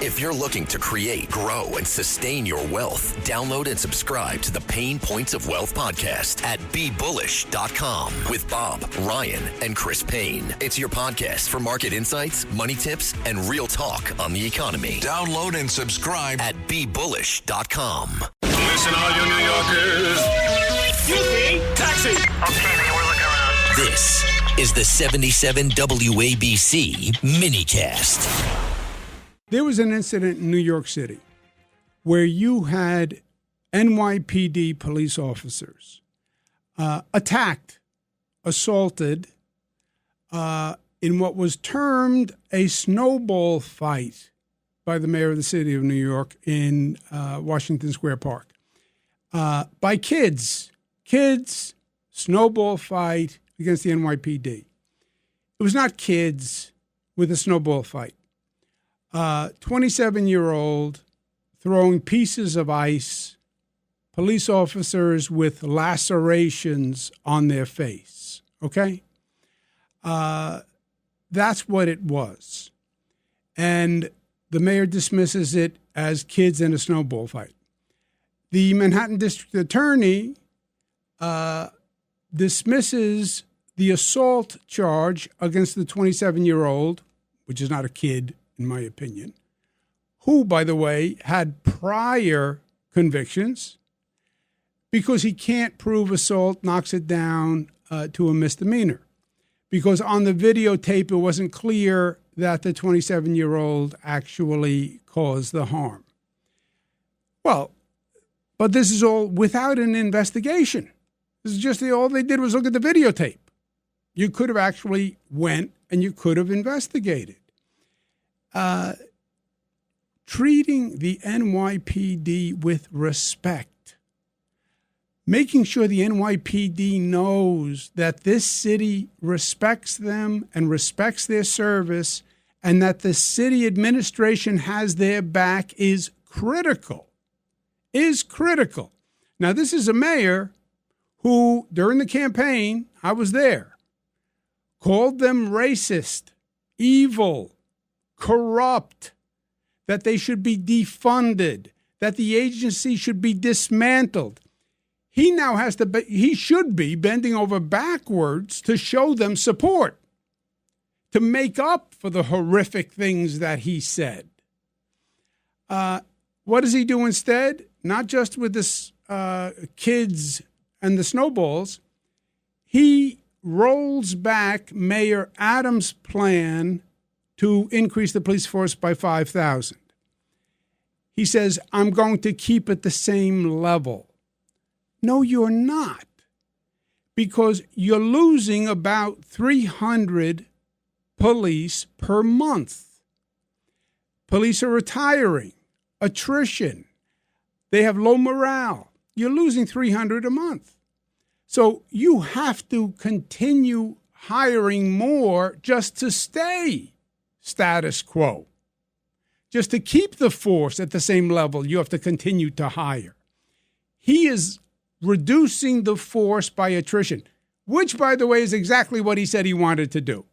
If you're looking to create, grow, and sustain your wealth, download and subscribe to the Pain Points of Wealth podcast at BeBullish.com with Bob, Ryan, and Chris Payne. It's your podcast for market insights, money tips, and real talk on the economy. Download and subscribe at BeBullish.com. Listen, all you New Yorkers. Excuse me, taxi. Okay, man, we're looking around. This is the 77 WABC minicast. There was an incident in New York City where you had NYPD police officers attacked, assaulted in what was termed a snowball fight by the mayor of the city of New York in Washington Square Park. By kids, snowball fight against the NYPD. It was not kids with a snowball fight. 27-year-old throwing pieces of ice, police officers with lacerations on their face, okay? That's what it was. And the mayor dismisses it as kids in a snowball fight. The Manhattan District Attorney dismisses the assault charge against the 27-year-old, which is not a kid, in my opinion, who, by the way, had prior convictions. Because he can't prove assault, knocks it down to a misdemeanor. Because on the videotape, it wasn't clear that the 27-year-old actually caused the harm. Well, but this is all without an investigation. This is just all they did was look at the videotape. You could have actually went and you could have investigated. Treating the NYPD with respect, making sure the NYPD knows that this city respects them and respects their service and that the city administration has their back is critical. Now, this is a mayor who, during the campaign, I was there, called them racist, evil, corrupt, that they should be defunded, that the agency should be dismantled. He now he should be bending over backwards to show them support, to make up for the horrific things that he said. What does he do instead? Not just with this kids and the snowballs. He rolls back Mayor Adams' plan to increase the police force by 5,000. He says, I'm going to keep it the same level. No, you're not. Because you're losing about 300 police per month. Police are retiring. Attrition. They have low morale. You're losing 300 a month. So you have to continue hiring more just to stay status quo. Just to keep the force at the same level, you have to continue to hire. He is reducing the force by attrition, which, by the way, is exactly what he said he wanted to do.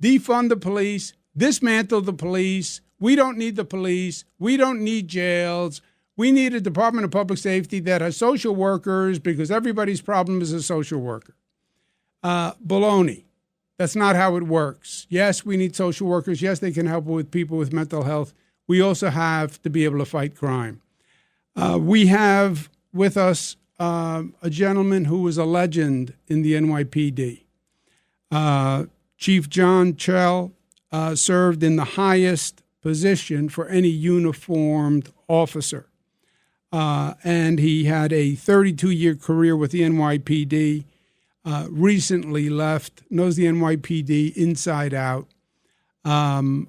Defund the police, dismantle the police. We don't need the police. We don't need jails. We need a Department of Public Safety that has social workers because everybody's problem is a social worker. Baloney. That's not how it works. Yes, we need social workers. Yes, they can help with people with mental health. We also have to be able to fight crime. We have with us a gentleman who was a legend in the NYPD. Chief John Chell served in the highest position for any uniformed officer. And he had a 32-year career with the NYPD. Recently left, knows the NYPD inside out. I am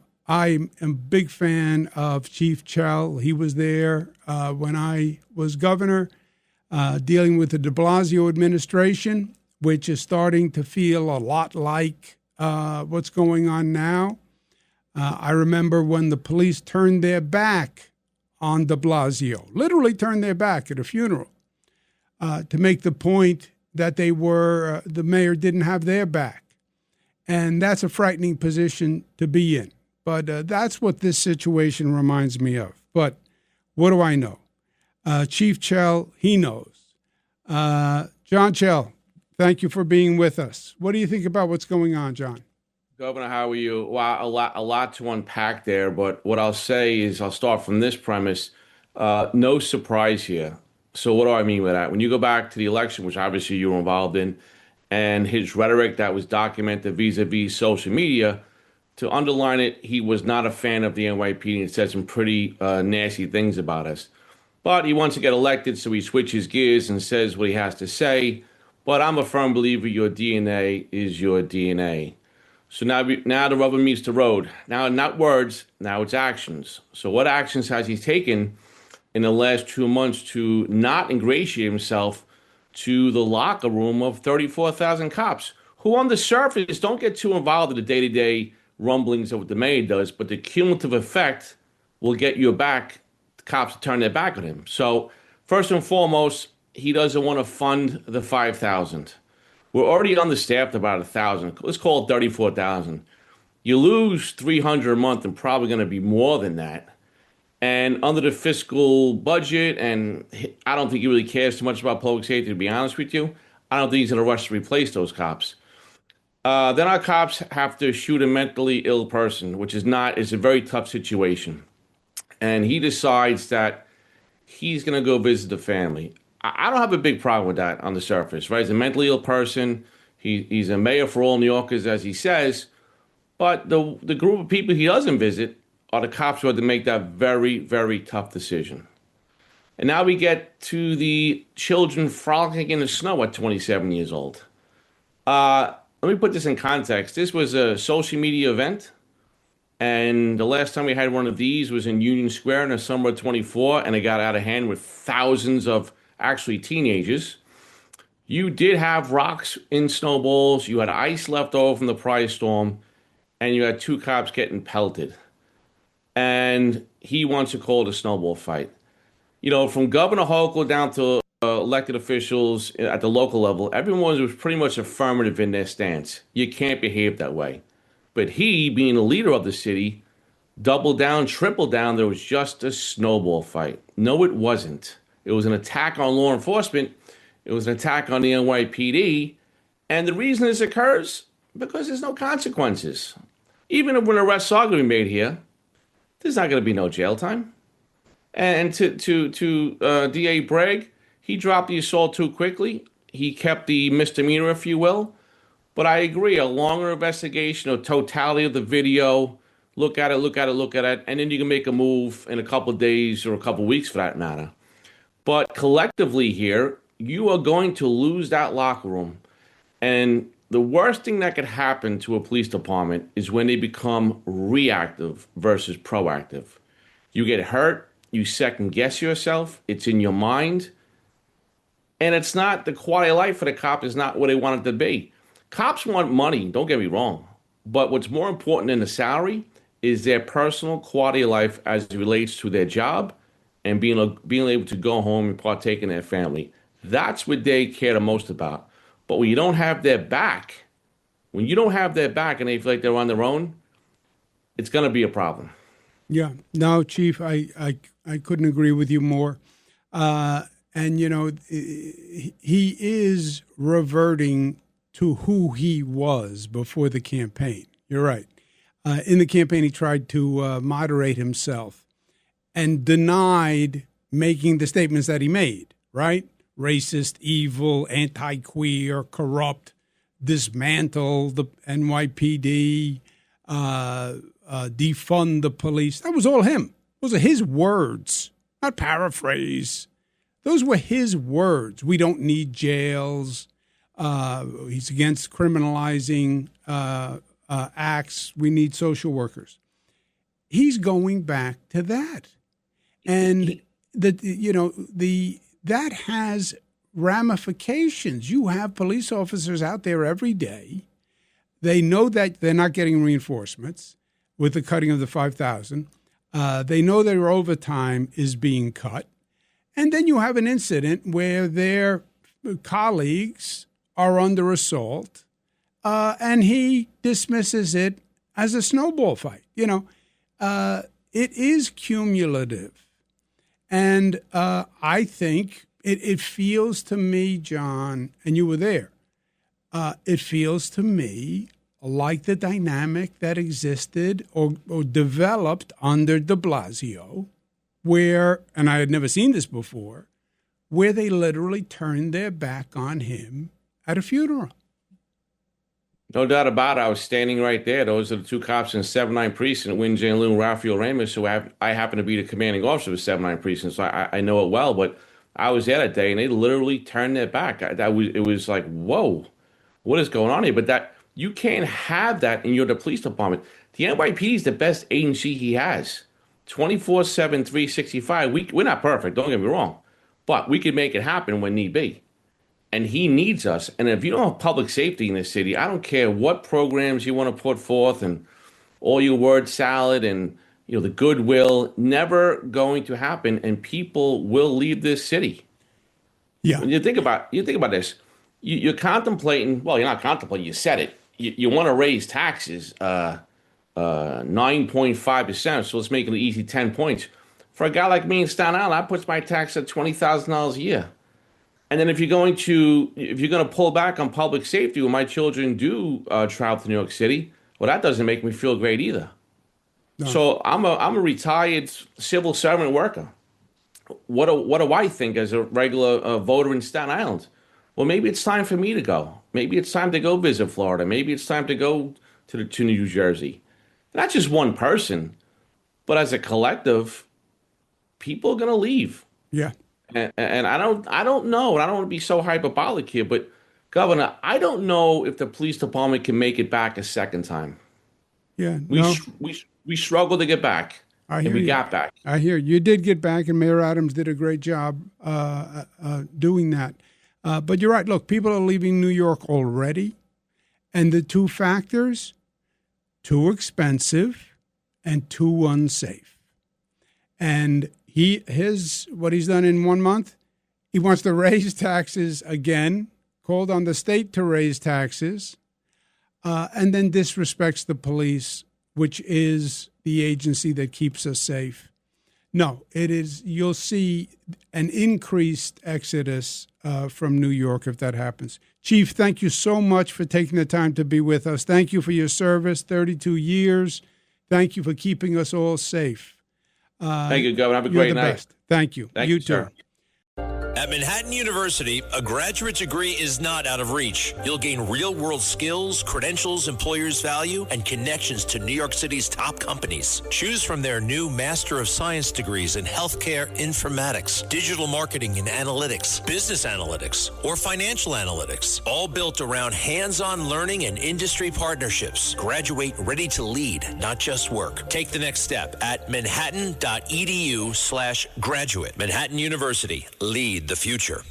a big fan of Chief Chell. He was there when I was governor, dealing with the de Blasio administration, which is starting to feel a lot like what's going on now. I remember when the police turned their back on de Blasio, literally turned their back at a funeral to make the point that they were, the mayor didn't have their back. And that's a frightening position to be in. But that's what this situation reminds me of. But what do I know? Chief Chell, he knows. John Chell, thank you for being with us. What do you think about what's going on, John? Governor, how are you? Wow, a lot to unpack there. But what I'll say is I'll start from this premise. No surprise here. So what do I mean by that? When you go back to the election, which obviously you were involved in, and his rhetoric that was documented vis-a-vis social media, to underline it, he was not a fan of the NYPD and said some pretty nasty things about us. But he wants to get elected, so he switches gears and says what he has to say. But I'm a firm believer your DNA is your DNA. So now the rubber meets the road. Now, not words, now it's actions. So what actions has he taken in the last 2 months to not ingratiate himself to the locker room of 34,000 cops, who on the surface don't get too involved in the day-to-day rumblings of what the mayor does, but the cumulative effect will get you back, the cops to turn their back on him. So first and foremost, he doesn't want to fund the 5,000. We're already understaffed about 1,000. Let's call it 34,000. You lose 300 a month and probably going to be more than that. And under the fiscal budget, and I don't think he really cares too much about public safety, to be honest with you. I don't think he's in a rush to replace those cops. Then our cops have to shoot a mentally ill person, which is a very tough situation. And he decides that he's going to go visit the family. I don't have a big problem with that on the surface, right? He's a mentally ill person. He's a mayor for all New Yorkers, as he says. But the group of people he doesn't visit are the cops who had to make that very, very tough decision. And now we get to the children frolicking in the snow at 27 years old. Let me put this in context. This was a social media event. And the last time we had one of these was in Union Square in the summer of 24. And it got out of hand with thousands of actually teenagers. You did have rocks in snowballs. You had ice left over from the prior storm. And you had 2 cops getting pelted. And he wants to call it a snowball fight. You know, from Governor Hochul down to elected officials at the local level, everyone was pretty much affirmative in their stance. You can't behave that way. But he, being the leader of the city, doubled down, tripled down. There was just a snowball fight. No, it wasn't. It was an attack on law enforcement. It was an attack on the NYPD. And the reason this occurs, because there's no consequences. Even when arrests are going to be made here, there's not going to be no jail time. And to D.A. Bragg, he dropped the assault too quickly. He kept the misdemeanor, if you will. But I agree, a longer investigation, a totality of the video, look at it, and then you can make a move in a couple of days or a couple of weeks for that matter. But collectively here, you are going to lose that locker room. And the worst thing that could happen to a police department is when they become reactive versus proactive. You get hurt, you second guess yourself, it's in your mind, and it's not the quality of life for the cop is not what they want it to be. Cops want money, don't get me wrong, but what's more important than the salary is their personal quality of life as it relates to their job and being able to go home and partake in their family. That's what they care the most about. But when you don't have their back, and they feel like they're on their own, it's going to be a problem. Yeah. No, Chief, I couldn't agree with you more. And, you know, he is reverting to who he was before the campaign. You're right. In the campaign, he tried to moderate himself and denied making the statements that he made, right? Racist, evil, anti-queer, corrupt, dismantle the NYPD, defund the police. That was all him. Those are his words, not paraphrase. Those were his words. We don't need jails. He's against criminalizing acts. We need social workers. He's going back to that. And that has ramifications. You have police officers out there every day. They know that they're not getting reinforcements with the cutting of the 5,000. They know their overtime is being cut. And then you have an incident where their colleagues are under assault, and he dismisses it as a snowball fight. You know, it is cumulative. And I think it feels to me, John, and you were there, it feels to me like the dynamic that existed or developed under de Blasio, where, and I had never seen this before, where they literally turned their back on him at a funeral. No doubt about it. I was standing right there. Those are the two cops in 79 Precinct, Win Jan Lou and Raphael Ramos, who I happen to be the commanding officer of 79 Precinct, so I know it well. But I was there that day, and they literally turned their back. It was like, whoa, what is going on here? But that you can't have that in the police department. The NYPD is the best agency he has. 24/7, 365. We're not perfect, don't get me wrong, but we can make it happen when need be. And he needs us. And if you don't have public safety in this city, I don't care what programs you want to put forth and all your word salad and the goodwill, never going to happen. And people will leave this city. Yeah. When you think about this, you're contemplating. Well, you're not contemplating. You said it. You want to raise taxes 9.5%. So let's make it an easy 10 points. For a guy like me in Staten Island, that puts my tax at $20,000 a year. And then if you're going to pull back on public safety when my children do travel to New York City, well, that doesn't make me feel great either. No. So I'm a retired civil servant worker. What do I think as a regular voter in Staten Island? Well, maybe it's time for me to go. Maybe it's time to go visit Florida. Maybe it's time to go to New Jersey. Not just one person, but as a collective, people are going to leave. Yeah. And I don't know, and I don't want to be so hyperbolic here, but Governor, I don't know if the police department can make it back a second time. Yeah, we struggled to get back, and we got back. I hear you did get back, and Mayor Adams did a great job doing that. But you're right. Look, people are leaving New York already, and the two factors: too expensive and too unsafe. And what he's done in 1 month, he wants to raise taxes again, called on the state to raise taxes, and then disrespects the police, which is the agency that keeps us safe. No, it is. You'll see an increased exodus from New York if that happens. Chief, thank you so much for taking the time to be with us. Thank you for your service, 32 years. Thank you for keeping us all safe. Thank you, Governor. Have a great night. Best. Thank you. Thank you too. sir. At Manhattan University, a graduate degree is not out of reach. You'll gain real-world skills, credentials employers value, and connections to New York City's top companies. Choose from their new Master of Science degrees in healthcare informatics, digital marketing and analytics, business analytics, or financial analytics, all built around hands-on learning and industry partnerships. Graduate ready to lead, not just work. Take the next step at manhattan.edu/graduate. Manhattan University. Lead the future.